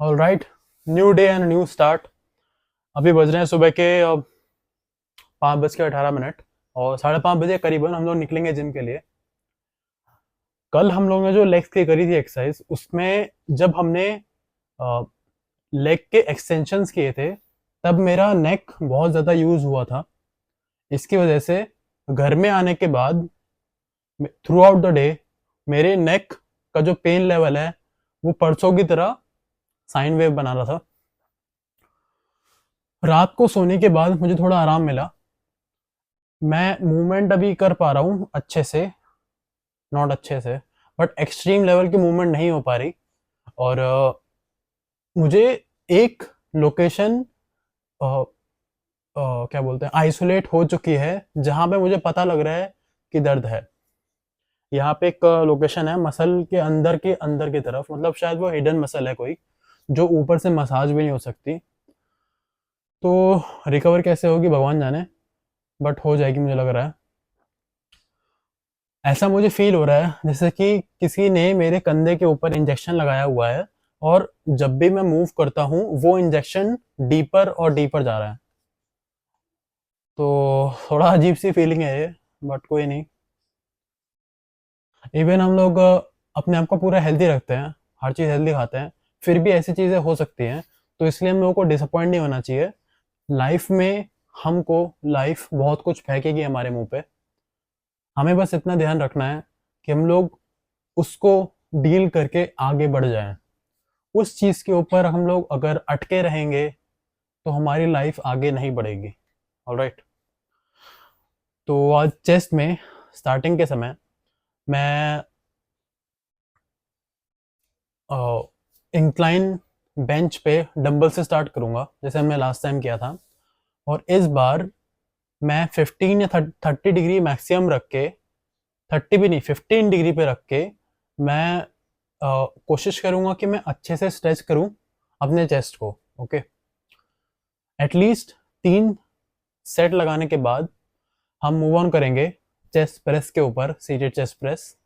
All right, new day and new start. अभी बज रहे हैं सुबह के 5:18 और 5:30 बजे करीबन हम लोग निकलेंगे जिम के लिए। कल हम लोगों ने जो लेग्स की करी थी एक्सरसाइज, उसमें जब हमने लेग के एक्सटेंशंस किए थे तब मेरा नेक बहुत ज़्यादा यूज़ हुआ था। इसकी वजह से घर में आने के बाद थ्रू आउट द डे मेरे नेक का जो पेन लेवल है वो परसों की तरह साइन वेव बना रहा था। रात को सोने के बाद मुझे थोड़ा आराम मिला। मैं मूवमेंट अभी कर पा रहा हूँ अच्छे से, नॉट अच्छे से, बट एक्सट्रीम लेवल की मूवमेंट नहीं हो पा रही। और मुझे एक लोकेशन क्या बोलते हैं, आइसोलेट हो चुकी है जहाँ पे मुझे पता लग रहा है कि दर्द है। यहाँ पे एक लोकेशन है मसल के अंदर की तरफ, मतलब शायद वो हिडन मसल है कोई, जो ऊपर से मसाज भी नहीं हो सकती। तो रिकवर कैसे होगी भगवान जाने, बट हो जाएगी मुझे लग रहा है। ऐसा मुझे फील हो रहा है जैसे कि किसी ने मेरे कंधे के ऊपर इंजेक्शन लगाया हुआ है और जब भी मैं मूव करता हूँ वो इंजेक्शन डीपर और डीपर जा रहा है। तो थोड़ा अजीब सी फीलिंग है ये, बट कोई नहीं। इवन हम लोग अपने आप को पूरा हेल्दी रखते हैं, हर चीज़ हेल्दी खाते हैं, फिर भी ऐसी चीज़ें हो सकती हैं। तो इसलिए हम लोगों को डिसअपॉइंट नहीं होना चाहिए। लाइफ में हमको लाइफ बहुत कुछ फेंकेगी हमारे मुंह पे। हमें बस इतना ध्यान रखना है कि हम लोग उसको डील करके आगे बढ़ जाएं। उस चीज़ के ऊपर हम लोग अगर अटके रहेंगे तो हमारी लाइफ आगे नहीं बढ़ेगी। ऑलराइट, तो आज चेस्ट में स्टार्टिंग के समय मैं इंक्लाइन बेंच पे डंबल से स्टार्ट करूंगा जैसे हमने लास्ट टाइम किया था। और इस बार मैं 15 या 30 डिग्री मैक्सिमम रख के, 30 भी नहीं 15 डिग्री पे रख के मैं कोशिश करूंगा कि मैं अच्छे से स्ट्रेच करूं अपने चेस्ट को। ओके, एटलीस्ट 3 सेट लगाने के बाद हम मूव ऑन करेंगे चेस्ट प्रेस के ऊपर, सीटेड चेस्ट प्रेस।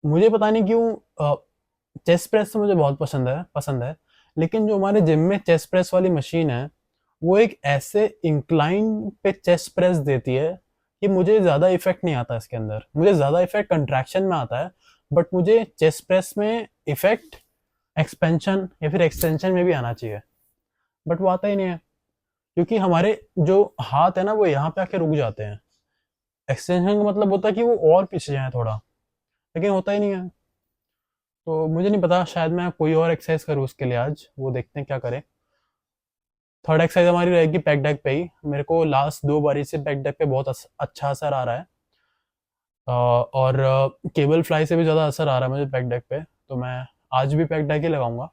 मुझे पता नहीं क्यों चेस्ट प्रेस तो मुझे बहुत पसंद है, लेकिन जो हमारे जिम में चेस्ट प्रेस वाली मशीन है वो एक ऐसे इंक्लाइन पे चेस्ट प्रेस देती है कि मुझे ज़्यादा इफेक्ट नहीं आता इसके अंदर। मुझे ज़्यादा इफेक्ट कंट्रैक्शन में आता है, बट मुझे चेस्ट प्रेस में इफेक्ट एक्सपेंशन या फिर एक्सटेंशन में भी आना चाहिए, बट वो आता ही नहीं है। क्योंकि हमारे जो हाथ है ना वो यहाँ पे आके रुक जाते हैं। एक्सटेंशन का मतलब होता है कि वो और पीछे जाए थोड़ा, लेकिन होता ही नहीं है। तो मुझे नहीं पता, शायद मैं कोई और एक्सरसाइज करूँ उसके लिए आज, वो देखते हैं क्या करें। थर्ड एक्सरसाइज हमारी रहेगी पैक डेक पे ही। मेरे को लास्ट 2 बारी से पैक डेक पे बहुत अच्छा असर आ रहा है। और केबल फ्लाई से भी ज़्यादा असर आ रहा है मुझे पैक डेक पे, तो मैं आज भी पैक डेक ही लगाऊंगा।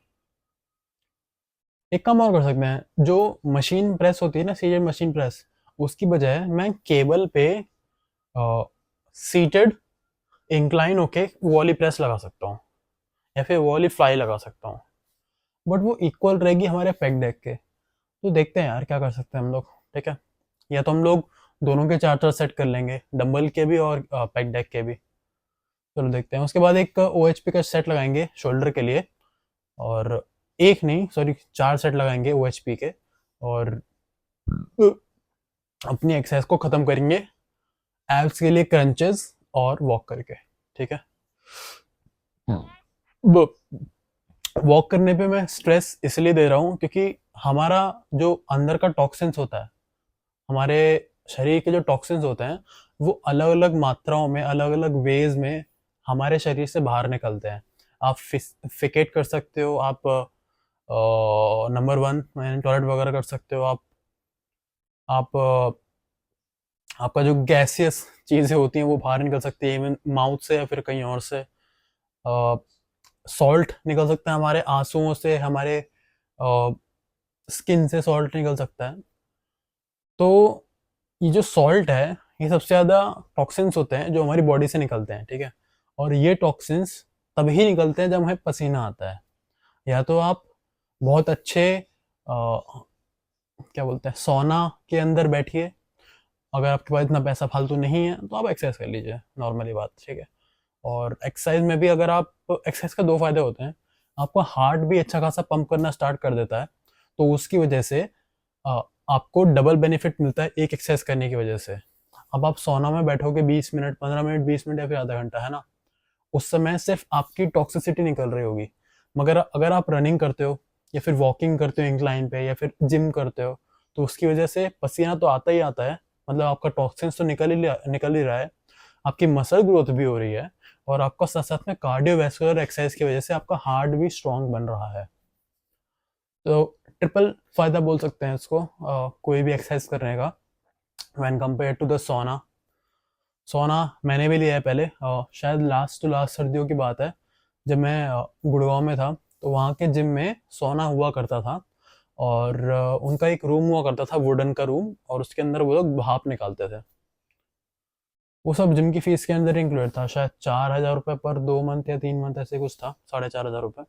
एक काम और कर सकते हैं, जो मशीन प्रेस होती है ना, सीटेड मशीन प्रेस, उसकी बजाय मैं केबल पे सीटेड इंक्लाइन होके वो वाली प्रेस लगा सकता हूँ या फिर वो वाली फ्लाई लगा सकता हूँ, बट वो इक्वल रहेगी हमारे पैक डेक के। तो देखते हैं यार क्या कर सकते हैं हम लोग। ठीक है, या तो हम लोग दोनों के 4 4 सेट कर लेंगे, डंबल के भी और पैक डेक के भी। चलो देखते हैं। उसके बाद एक OHP का सेट लगाएंगे शोल्डर के लिए, और एक नहीं सॉरी 4 सेट लगाएंगे OHP के, और अपनी एक्सरसाइज को ख़त्म करेंगे एब्स के लिए क्रंचेस और वॉक करके। ठीक है, वॉक करने पे मैं स्ट्रेस इसलिए दे रहा हूँ क्योंकि हमारा जो अंदर का टॉक्सिन्स होता है, हमारे शरीर के जो टॉक्सिन्स होते हैं, वो अलग अलग मात्राओं में, अलग अलग वेज में हमारे शरीर से बाहर निकलते हैं। आप फिकेट कर सकते हो, आप नंबर 1 टॉयलेट वगैरह कर सकते हो, आप आपका जो गैसियस चीज़ें होती हैं वो बाहर निकल सकती है, इवन माउथ से या फिर कहीं और से। सॉल्ट निकल सकता है हमारे आंसुओं से, हमारे स्किन से सॉल्ट निकल सकता है। तो ये जो सॉल्ट है, ये सबसे ज़्यादा टॉक्सिन्स होते हैं जो हमारी बॉडी से निकलते हैं। ठीक है, और ये टॉक्सिन्स तभी निकलते हैं जब हमें पसीना आता है, या तो आप बहुत अच्छे क्या बोलते हैं, सोना के अंदर बैठिए। अगर आपके पास इतना पैसा फालतू नहीं है तो आप एक्सरसाइज कर लीजिए, नॉर्मली बात। ठीक है, और एक्सरसाइज में भी अगर आप, एक्सरसाइज का 2 फायदे होते हैं। आपका हार्ट भी अच्छा खासा पंप करना स्टार्ट कर देता है। तो उसकी वजह से आपको डबल बेनिफिट मिलता है एक एक्सरसाइज करने की वजह से। अब आप सोना में बैठोगे 20 मिनट, 15 मिनट, 20 मिनट या फिर आधा घंटा, है ना, उस समय सिर्फ आपकी टॉक्सिसिटी निकल रही होगी। मगर अगर आप रनिंग करते हो या फिर वॉकिंग करते हो इंक्लाइन पे या फिर जिम करते हो, तो उसकी वजह से पसीना तो आता ही आता है, मतलब आपका टॉक्सिन्स तो निकल ही रहा है, आपकी मसल ग्रोथ भी हो रही है, और आपका साथ साथ में कार्डियोवैस्कुलर एक्सरसाइज की वजह से आपका हार्ट भी स्ट्रांग बन रहा है। तो ट्रिपल फायदा बोल सकते हैं इसको कोई भी एक्सरसाइज करने का व्हेन कंपेयर टू द सोना। सोना मैंने भी लिया है पहले, शायद लास्ट टू लास्ट सर्दियों की बात है, जब मैं गुड़गांव में था, तो वहाँ के जिम में सोना हुआ करता था, और उनका एक रूम हुआ करता था, वुडन का रूम, और उसके अंदर वो लोग भाप निकालते थे। वो सब जिम की फीस के अंदर इंक्लूडेड था, शायद 4,000 रुपये पर 2 मंथ या 3 मंथ, ऐसे कुछ था, 4,500 रुपये।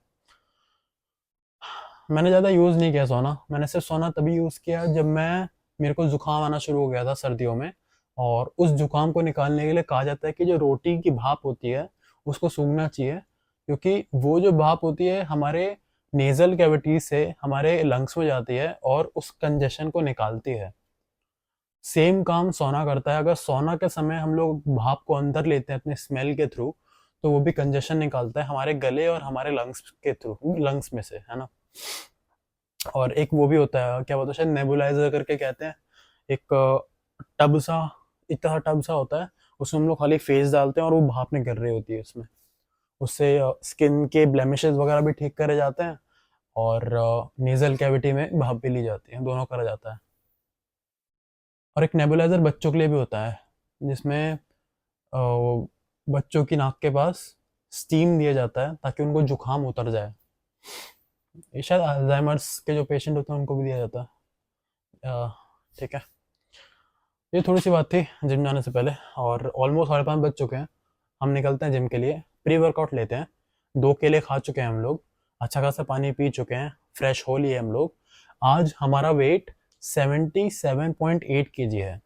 मैंने ज़्यादा यूज़ नहीं किया सोना, मैंने सिर्फ सोना तभी यूज़ किया जब मेरे को जुकाम आना शुरू हो गया था सर्दियों में, और उस जुकाम को निकालने के लिए कहा जाता है कि जो रोटी की भाप होती है उसको सूंघना चाहिए, क्योंकि वो जो भाप होती है हमारे नेजल कैविटीज से हमारे लंग्स में जाती है और उस कंजेशन को निकालती है। सेम काम सोना करता है, अगर सोना के समय हम लोग भाप को अंदर लेते हैं अपने स्मेल के थ्रू, तो वो भी कंजेशन निकालता है हमारे गले और हमारे लंग्स के थ्रू, लंग्स में से, है ना। और एक वो भी होता है, क्या बोलते हैं, शायद नेबुलाइजर करके कहते हैं, एक टब सा, इतना टब सा होता है, उसमें हम लोग खाली फेस डालते हैं और वो भाप निकल रही होती है उसमें, उससे स्किन के ब्लेमिशेस वगैरह भी ठीक करे जाते हैं, और नेजल कैविटी में भाप भी ली जाती है, दोनों करा जाता है। और एक नेबुलाइजर बच्चों के लिए भी होता है, जिसमें बच्चों की नाक के पास स्टीम दिया जाता है ताकि उनको जुकाम उतर जाए। ये शायद अल्जाइमर्स के जो पेशेंट होते हैं उनको भी दिया जाता है। ठीक है, ये थोड़ी सी बात थी जिम जाने से पहले, और ऑलमोस्ट 5:30 बज चुके हैं, हम निकलते हैं जिम के लिए, प्री वर्कआउट लेते हैं, 2 केले खा चुके हैं हम लोग, अच्छा खासा पानी पी चुके हैं, फ्रेश हो लिए हम लोग। आज हमारा वेट 77.8 kg है,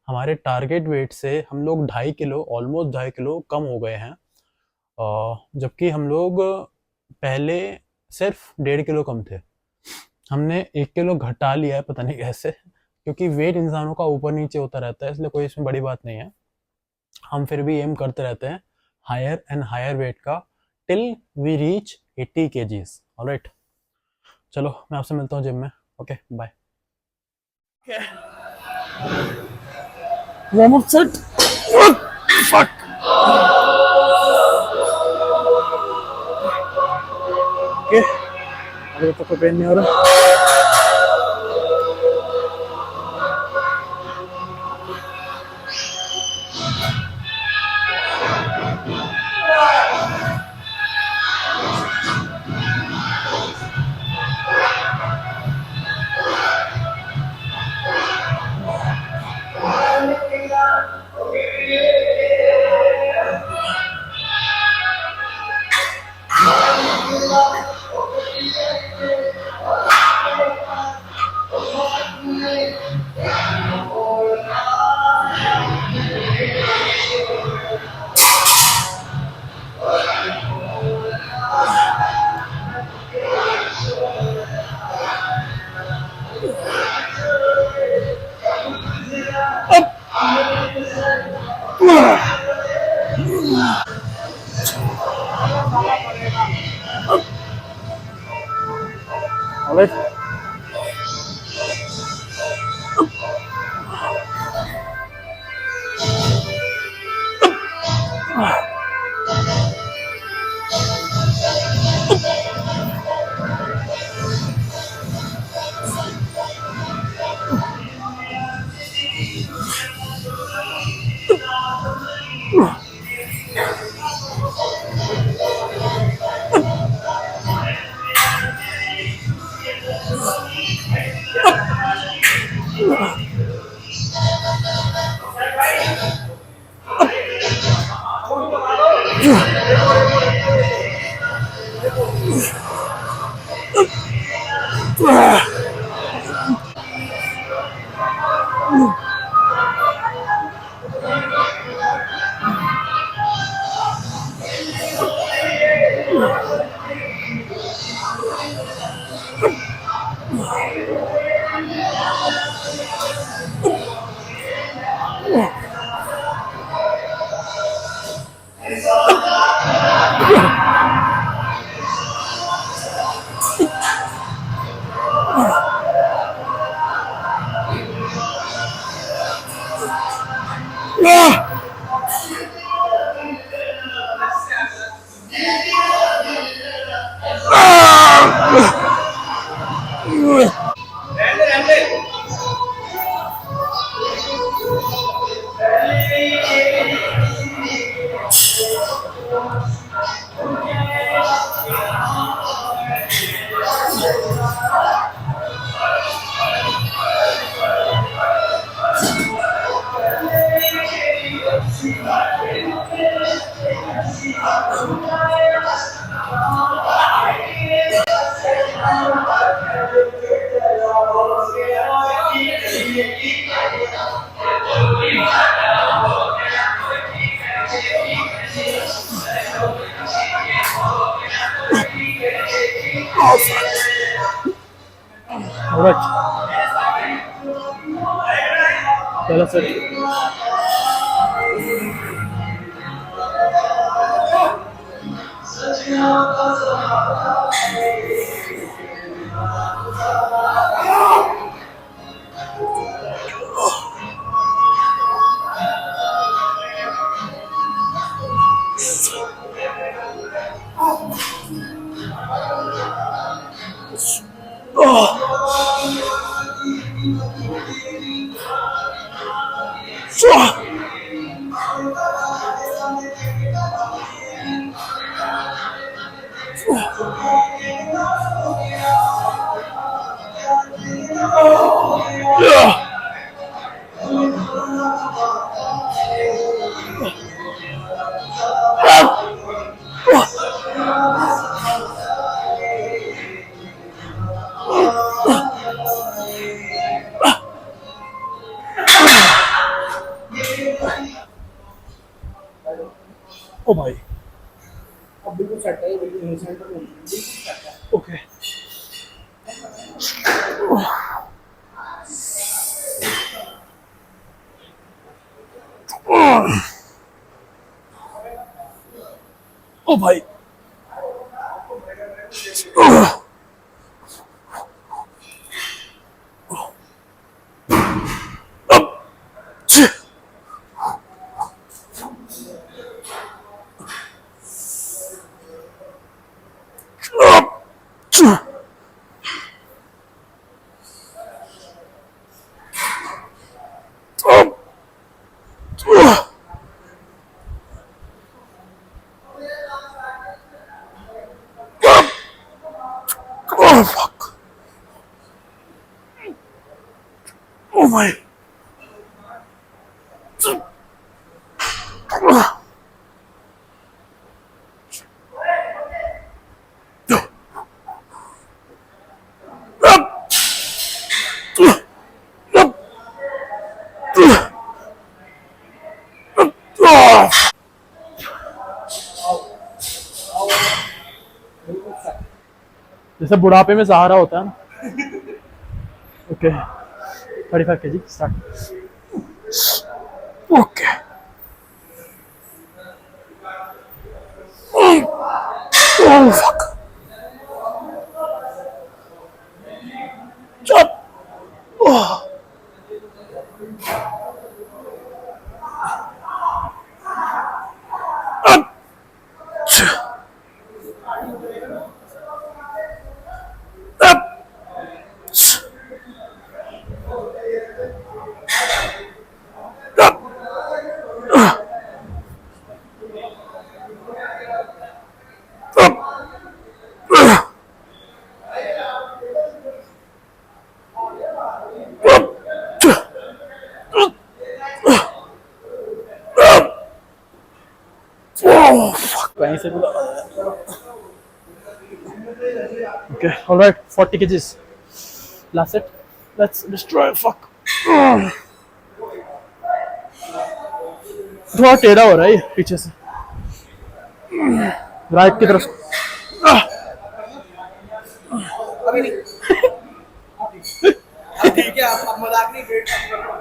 हमारे टारगेट वेट से हम लोग 2.5 किलो, ऑलमोस्ट 2.5 किलो कम हो गए हैं, जबकि हम लोग पहले सिर्फ 1.5 किलो कम थे। हमने 1 किलो घटा लिया है, पता नहीं कैसे, क्योंकि वेट इंसानों का ऊपर नीचे होता रहता है, इसलिए कोई इसमें बड़ी बात नहीं है। हम फिर भी एम करते रहते हैं हायर एंड हायर वेट का, till we reach 80 kgs। Alright, चलो मैं आपसे मिलता हूँ जिम में। Okay, bye. Warm up set. Fuck, okay, अभी तक कोई पेन नहीं हो रहा। ऑलराइट, Alright, चलो सर. ओ भाई. अब बिल्कुल सेट है, बिल्कुल सेंटर में बिल्कुल सेट है. ओके. ओ भाई. Oh fuck. Oh my. जैसे बुढ़ापे में सहारा होता है ना. Okay. 35 kg start. Okay. Oh fuck. Chop. Oh. Up. Up. Oh fuck. कहीं से भी. Okay, all right, 40 kgs. Last set. Let's destroy. Fuck. थोड़ा टेढ़ा हो रहा है ये पीछे से. राइट की तरफ. ठीक है, आप मजाक नहीं, वेट कम करो।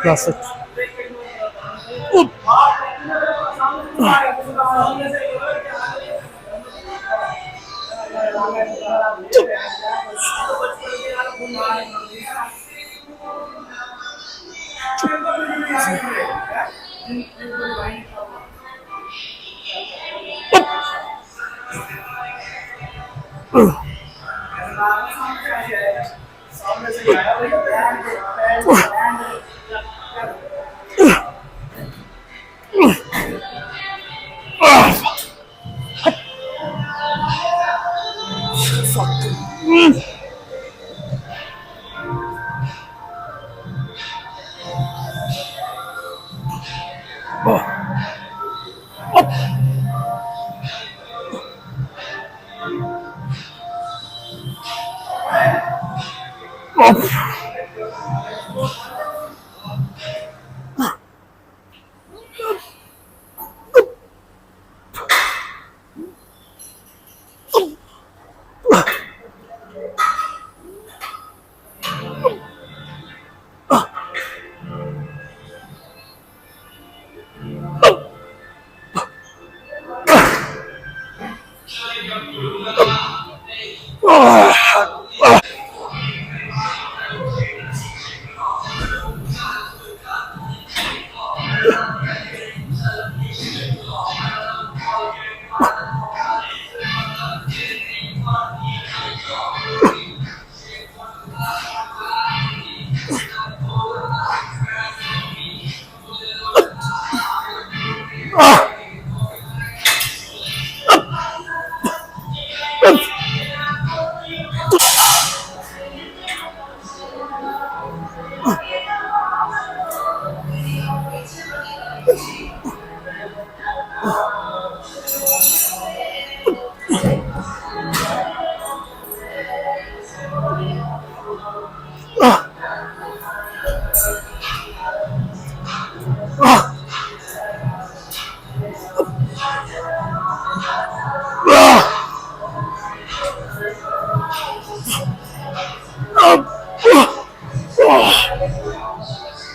That's it.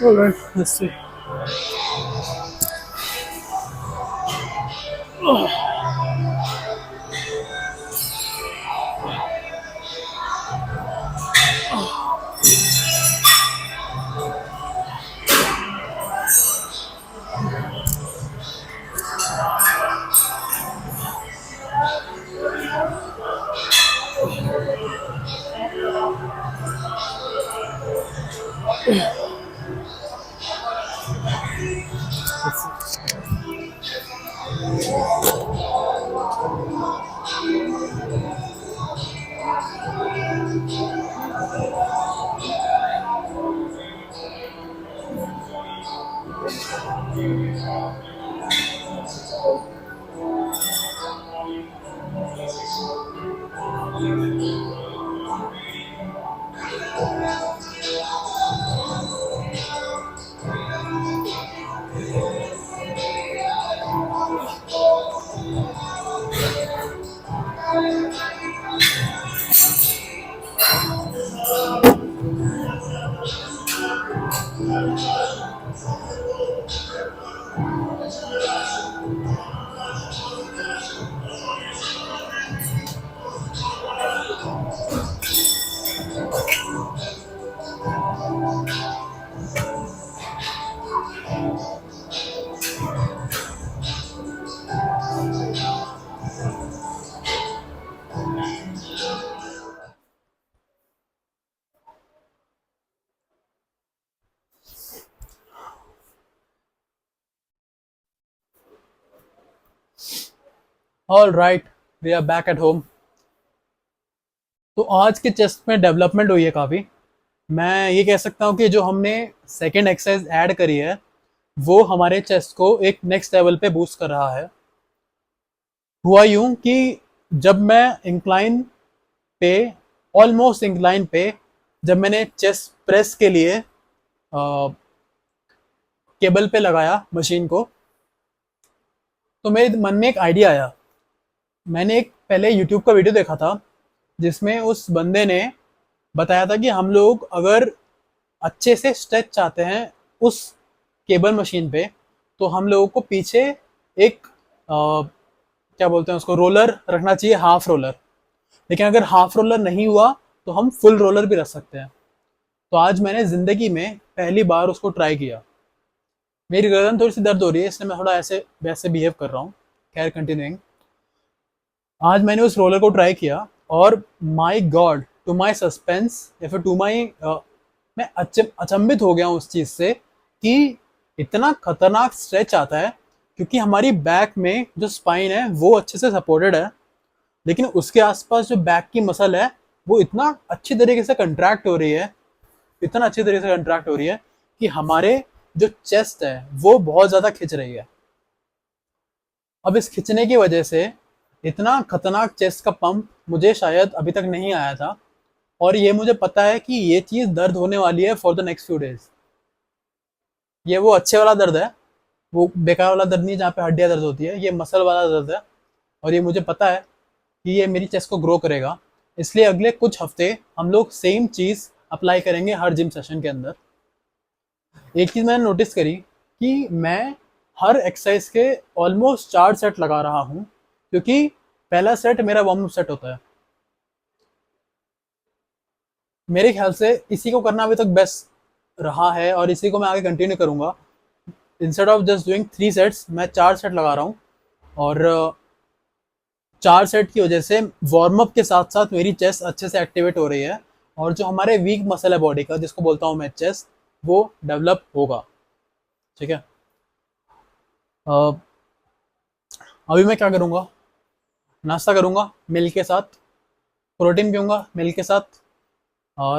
All right, let's see. All right, we are back at home. तो आज के चेस्ट में डेवलपमेंट हुई है काफ़ी। मैं ये कह सकता हूँ कि जो हमने सेकेंड एक्सरसाइज ऐड करी है वो हमारे चेस्ट को एक नेक्स्ट लेवल पे बूस्ट कर रहा है। हुआ यूं कि जब मैं इंक्लाइन पे, ऑलमोस्ट इंक्लाइन पे, जब मैंने चेस्ट प्रेस के लिए केबल पे लगाया मशीन को, तो मेरे मन में एक आइडिया आया। मैंने एक पहले यूट्यूब का वीडियो देखा था जिसमें उस बंदे ने बताया था कि हम लोग अगर अच्छे से स्ट्रेच चाहते हैं उस केबल मशीन पे, तो हम लोगों को पीछे एक क्या बोलते हैं उसको, रोलर रखना चाहिए, हाफ रोलर। लेकिन अगर हाफ रोलर नहीं हुआ तो हम फुल रोलर भी रख सकते हैं। तो आज मैंने ज़िंदगी में पहली बार उसको ट्राई किया। मेरी गर्दन थोड़ी सी दर्द हो रही है इसलिए मैं थोड़ा ऐसे वैसे बिहेव कर रहा हूँ। खैर, कंटिन्यूइंग, आज मैंने उस रोलर को ट्राई किया और माई गॉड, टू माई सस्पेंस या फिर टू माई, मैं अचंभित हो गया हूँ उस चीज़ से कि इतना खतरनाक स्ट्रेच आता है, क्योंकि हमारी बैक में जो स्पाइन है वो अच्छे से सपोर्टेड है, लेकिन उसके आसपास जो बैक की मसल है वो इतना अच्छी तरीके से कंट्रैक्ट हो रही है, इतना अच्छी तरीके से कंट्रैक्ट हो रही है कि हमारे जो चेस्ट है वो बहुत ज़्यादा खिंच रही है। अब इस खिंचने की वजह से इतना खतरनाक चेस्ट का पंप मुझे शायद अभी तक नहीं आया था, और ये मुझे पता है कि ये चीज़ दर्द होने वाली है for the next few days. ये वो अच्छे वाला दर्द है, वो बेकार वाला दर्द नहीं जहाँ पे हड्डियाँ दर्द होती है, ये मसल वाला दर्द है। और ये मुझे पता है कि ये मेरी चेस्ट को ग्रो करेगा, इसलिए अगले कुछ हफ्ते हम लोग सेम चीज़ अप्लाई करेंगे हर जिम सेशन के अंदर। एक चीज़ मैंने नोटिस करी कि मैं हर एक्सरसाइज के ऑलमोस्ट 4 सेट लगा रहा हूँ, क्योंकि पहला सेट मेरा वार्म अप सेट होता है। मेरे ख्याल से इसी को करना अभी तक बेस्ट रहा है और इसी को मैं आगे कंटिन्यू करूँगा। Instead of just doing 3 sets, मैं 4 सेट लगा रहा हूँ, और 4 सेट की वजह से वार्म अप के साथ साथ मेरी चेस्ट अच्छे से एक्टिवेट हो रही है, और जो हमारे वीक मसल है बॉडी का, जिसको बोलता हूँ मैं चेस्ट, वो डेवलप होगा। ठीक है। अ, अभी मैं क्या करूँगा, नाश्ता करूँगा मिल्क के साथ, प्रोटीन पीऊँगा मिल्क के साथ।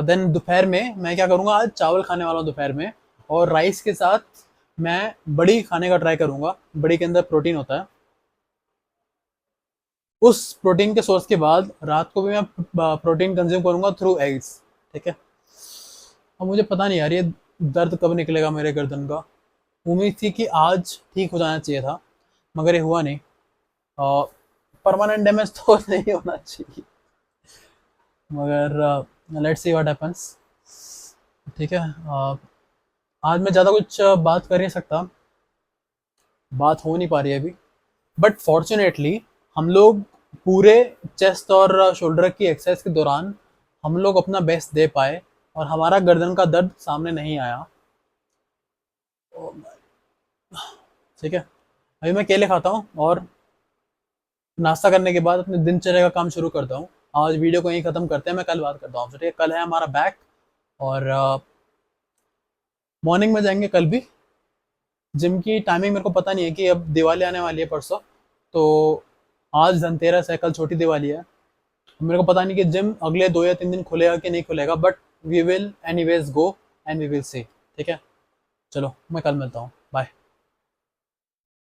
देन दोपहर में मैं क्या करूँगा, आज चावल खाने वाला हूँ दोपहर में, और राइस के साथ मैं बड़ी खाने का ट्राई करूँगा। बड़ी के अंदर प्रोटीन होता है। उस प्रोटीन के सोर्स के बाद रात को भी मैं प्रोटीन कंज्यूम करूँगा थ्रू एग्स। ठीक है। अब मुझे पता नहीं यार ये दर्द कब निकलेगा मेरे गर्दन का। उम्मीद थी कि आज ठीक हो जाना चाहिए था, मगर ये हुआ नहीं। परमानेंट डैमेज तो नहीं होना चाहिए, मगर लेट्स सी व्हाट हैपेंस। ठीक है। आज मैं ज़्यादा कुछ बात कर नहीं सकता, बात हो नहीं पा रही है अभी, बट फॉर्चुनेटली हम लोग पूरे चेस्ट और शोल्डर की एक्सरसाइज के दौरान हम लोग अपना बेस्ट दे पाए, और हमारा गर्दन का दर्द सामने नहीं आया। ठीक है। अभी मैं केले खाता हूँ और नाश्ता करने के बाद अपने दिनचर्या का काम शुरू करता हूँ। आज वीडियो को यहीं ख़त्म करते हैं, मैं कल बात करता हूँ आपसे। ठीक है। कल है हमारा बैक, और मॉर्निंग में जाएंगे कल भी। जिम की टाइमिंग मेरे को पता नहीं है कि अब दिवाली आने वाली है परसों, तो आज धनतेरस है, कल छोटी दिवाली है। मेरे को पता नहीं कि जिम अगले 2 या 3 दिन खुलेगा कि नहीं खुलेगा, but we will anyways go and we will see. ठीक है। चलो, मैं कल मिलता हूँ।